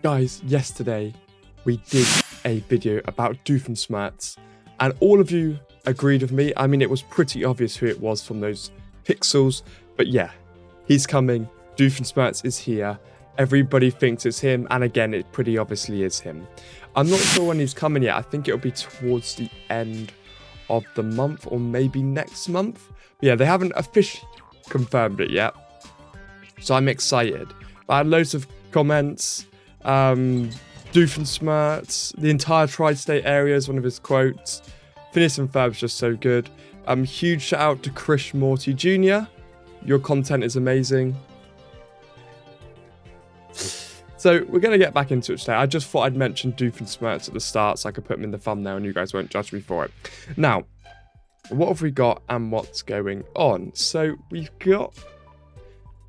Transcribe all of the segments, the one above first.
Guys, yesterday we did a video about Doofenshmirtz and all of you agreed with me. I mean, it was pretty obvious who it was from those pixels, but yeah, he's coming. Doofenshmirtz is here. Everybody thinks it's him, and again, it pretty obviously is him. I'm not sure when he's coming yet. I think it'll be towards the end of the month or maybe next month. But yeah, they haven't officially confirmed it yet, so I'm excited. But I had loads of comments. Doofenshmirtz, the entire tri-state area is one of his quotes. Phineas and Ferb's just so good. Huge shout out to Chris Morty Jr. Your content is amazing. So we're going to get back into it today. I just thought I'd mention Doofenshmirtz at the start so I could put him in the thumbnail and you guys won't judge me for it. Now, what have we got and what's going on? So we've got...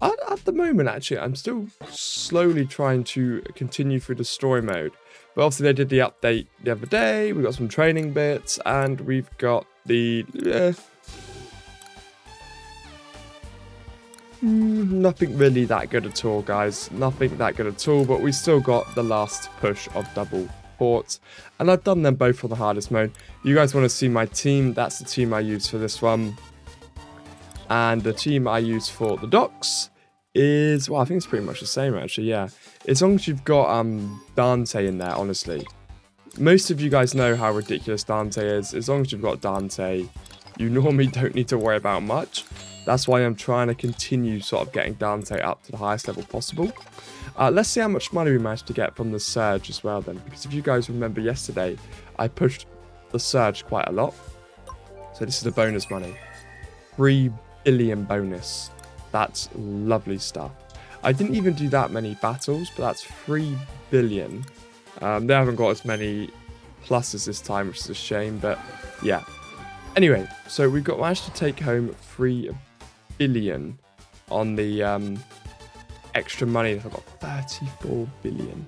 At the moment, actually, I'm still slowly trying to continue through the story mode. But obviously, they did the update the other day. We've got some training bits, and we've got the... nothing really that good at all, guys. Nothing that good at all, but we still got the last push of double ports. And I've done them both on the hardest mode. You guys want to see my team? That's the team I use for this one. And the team I use for the docks is, well, I think it's pretty much the same, actually, yeah. As long as you've got Dante in there, honestly. Most of you guys know how ridiculous Dante is. As long as you've got Dante, you normally don't need to worry about much. That's why I'm trying to continue sort of getting Dante up to the highest level possible. Let's see how much money we managed to get from the Surge as well then. Because if you guys remember yesterday, I pushed the Surge quite a lot. So this is the bonus money. 3 billion bonus. That's lovely stuff. I didn't even do that many battles, but that's 3 billion. They haven't got as many pluses this time, which is a shame, but yeah. Anyway, so we've managed to take home 3 billion on the extra money. I've got 34 billion.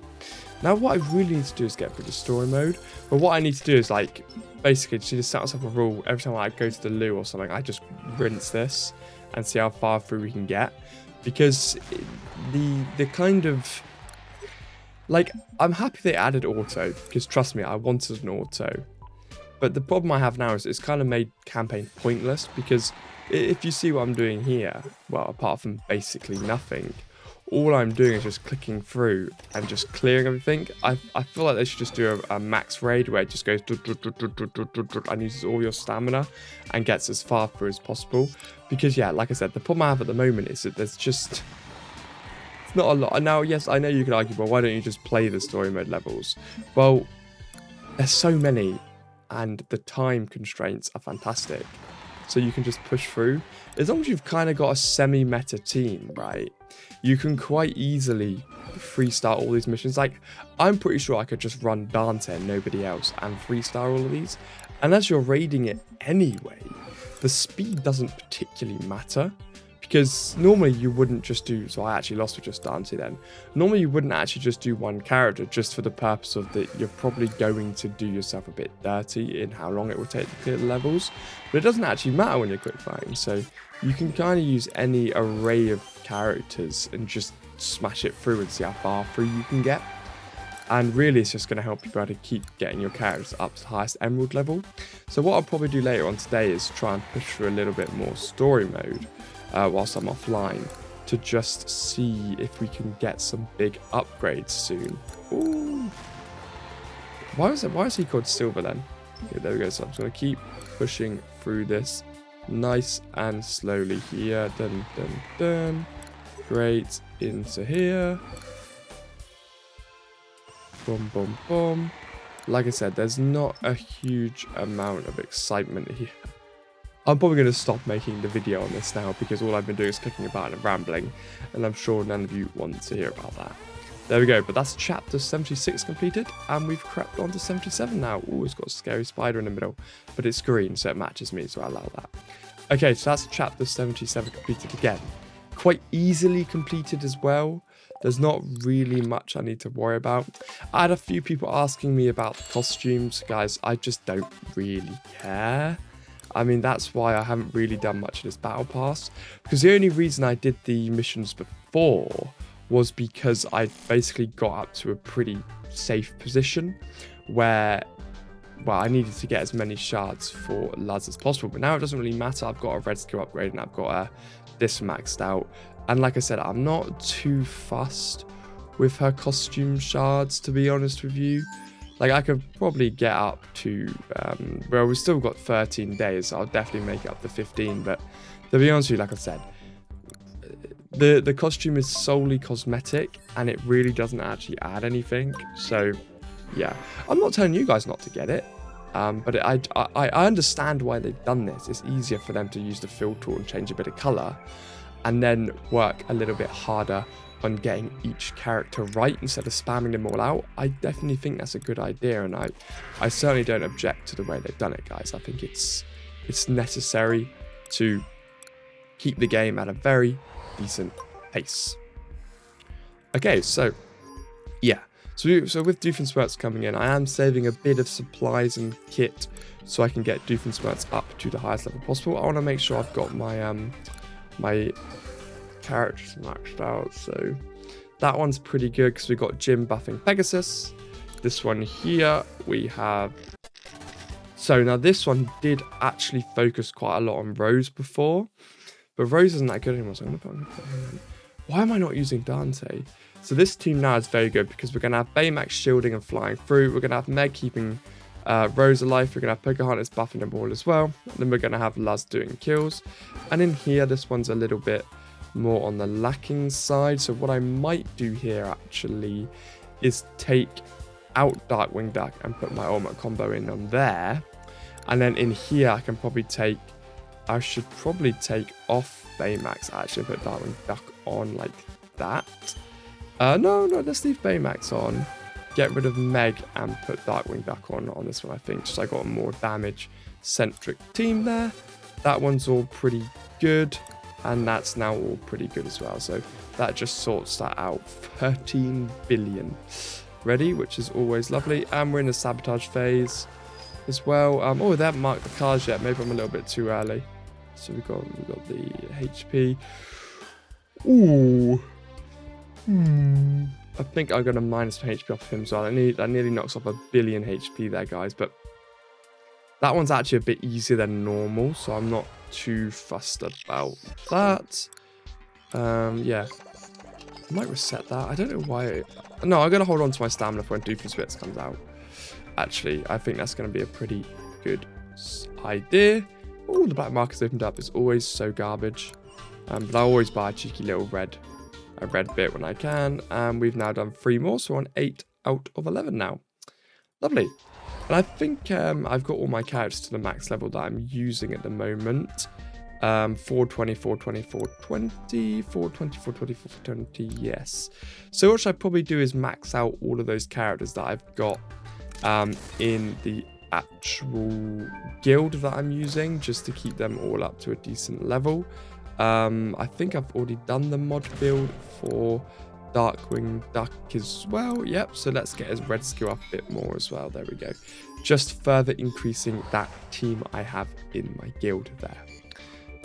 Now, what I really need to do is get through the story mode. But what I need to do is, like, basically just set myself a rule. Every time I go to the loo or something, I just rinse this and see how far through we can get. Because the kind of... Like, I'm happy they added auto. Because trust me, I wanted an auto. But the problem I have now is it's kind of made campaign pointless. Because if you see what I'm doing here, well, apart from basically nothing, all I'm doing is just clicking through and just clearing everything. I feel like they should just do a max raid where it just goes and uses all your stamina and gets as far through as possible. Because yeah, like I said, the problem I have at the moment is that there's just... It's not a lot. Now, yes, I know you could argue, well, why don't you just play the story mode levels? Well, there's so many and the time constraints are fantastic. So you can just push through. As long as you've kind of got a semi-meta team, right? You can quite easily freestyle all these missions. Like, I'm pretty sure I could just run Dante and nobody else and freestyle all of these. And as you're raiding it anyway, the speed doesn't particularly matter. Because normally you wouldn't just do... So I actually lost with just Dante then. Normally you wouldn't actually just do one character just for the purpose of that you're probably going to do yourself a bit dirty in how long it will take to clear the levels. But it doesn't actually matter when you're quick fighting. So you can kind of use any array of characters and just smash it through and see how far through you can get. And really it's just going to help you be able to keep getting your characters up to the highest emerald level. So what I'll probably do later on today is try and push through a little bit more story mode. Whilst I'm offline, to just see if we can get some big upgrades soon. Ooh. Why is he called Silver then? Okay, there we go. So I'm just going to keep pushing through this nice and slowly here. Dun, dun, dun. Great. Into here. Boom, boom, boom. Like I said, there's not a huge amount of excitement here. I'm probably going to stop making the video on this now because all I've been doing is clicking about and rambling, and I'm sure none of you want to hear about that. There we go, but that's chapter 76 completed, and we've crept on to 77 now. Ooh, it's got a scary spider in the middle, but it's green, so it matches me, so I allow that. Okay, so that's chapter 77 completed again. Quite easily completed as well. There's not really much I need to worry about. I had a few people asking me about the costumes. Guys, I just don't really care. I mean, that's why I haven't really done much of this battle pass. Because the only reason I did the missions before was because I basically got up to a pretty safe position where, well, I needed to get as many shards for Luz as possible. But now it doesn't really matter. I've got a red skill upgrade and I've got this maxed out. And like I said, I'm not too fussed with her costume shards, to be honest with you. Like, I could probably get up to, well, we've still got 13 days, so I'll definitely make it up to 15. But to be honest with you, like I said, the costume is solely cosmetic and it really doesn't actually add anything. So, yeah, I'm not telling you guys not to get it. But I understand why they've done this. It's easier for them to use the fill tool and change a bit of color and then work a little bit harder on getting each character right instead of spamming them all out. I definitely think that's a good idea, and I certainly don't object to the way they've done it, guys. I think it's necessary to keep the game at a very decent pace. Okay, so yeah. So with Doofenshmirtz coming in, I am saving a bit of supplies and kit so I can get Doofenshmirtz up to the highest level possible. I want to make sure I've got my my characters maxed out. So that one's pretty good because we've got Jim buffing Pegasus. This one here we have. So now this one did actually focus quite a lot on Rose before, but Rose isn't that good anymore. So I'm gonna put why am I not using Dante? So this team now is very good because we're going to have Baymax shielding and flying through. We're going to have Meg keeping Rose alive. We're going to have Pocahontas buffing them all as well. And then we're going to have Luz doing kills. And in here, this one's a little bit more on the lacking side. So what I might do here actually is take out Darkwing Duck and put my ultimate combo in on there. And then in here, I should probably take off Baymax actually and put Darkwing Duck on like that. No, let's leave Baymax on. Get rid of Meg and put Darkwing Duck on this one, I think. Just so I got a more damage-centric team there. That one's all pretty good. And that's now all pretty good as well. So that just sorts that out. 13 billion ready, which is always lovely. And we're in the sabotage phase as well. Oh, they haven't marked the cars yet. Maybe I'm a little bit too early. So we've got the HP. Ooh. I think I'm going to minus some HP off him as well. That nearly knocks off 1 billion HP there, guys. But that one's actually a bit easier than normal, so I'm not too fussed about that. Yeah. I might reset that. I don't know why. No, I'm going to hold on to my stamina for when Doofenshmirtz comes out. Actually, I think that's going to be a pretty good idea. Oh, the black market's opened up. It's always so garbage. But I always buy a cheeky little red bit when I can, and we've now done 3 more, so we're on 8 out of 11 now. Lovely. And I think I've got all my characters to the max level that I'm using at the moment. 420, 420, 420, 420, 420, 420, yes. So what I'd probably do is max out all of those characters that I've got in the actual guild that I'm using, just to keep them all up to a decent level. I think I've already done the mod build for Darkwing Duck as well. Yep, so let's get his red skill up a bit more as well. There we go. Just further increasing that team I have in my guild there.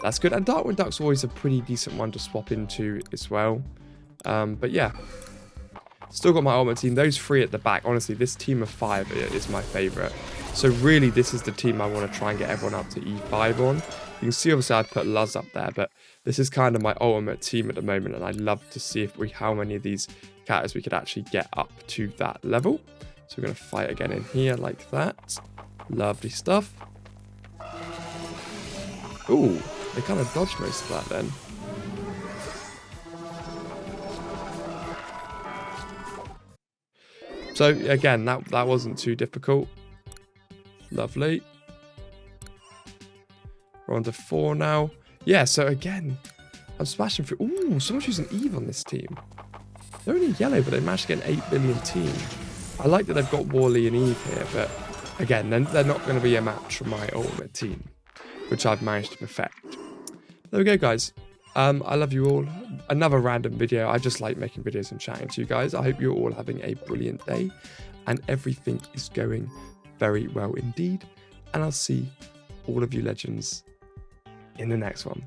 That's good. And Darkwing Duck's always a pretty decent one to swap into as well. But yeah, still got my ultimate team. Those 3 at the back. Honestly, this team of 5 is my favorite. So really, this is the team I want to try and get everyone up to E5 on. You can see, obviously, I'd put Luz up there, but this is kind of my ultimate team at the moment, and I'd love to see how many of these characters we could actually get up to that level. So we're going to fight again in here like that. Lovely stuff. Ooh, they kind of dodged most of that then. So again, that wasn't too difficult. Lovely. We're on to 4 now. Yeah, so again, I'm smashing through. Ooh, someone's using Eve on this team. They're only yellow, but they managed to get an 8 billion team. I like that they've got Wally and Eve here, but again, they're not going to be a match for my ultimate team, which I've managed to perfect. There we go, guys. I love you all. Another random video. I just like making videos and chatting to you guys. I hope you're all having a brilliant day and everything is going very well indeed. And I'll see all of you legends in the next one.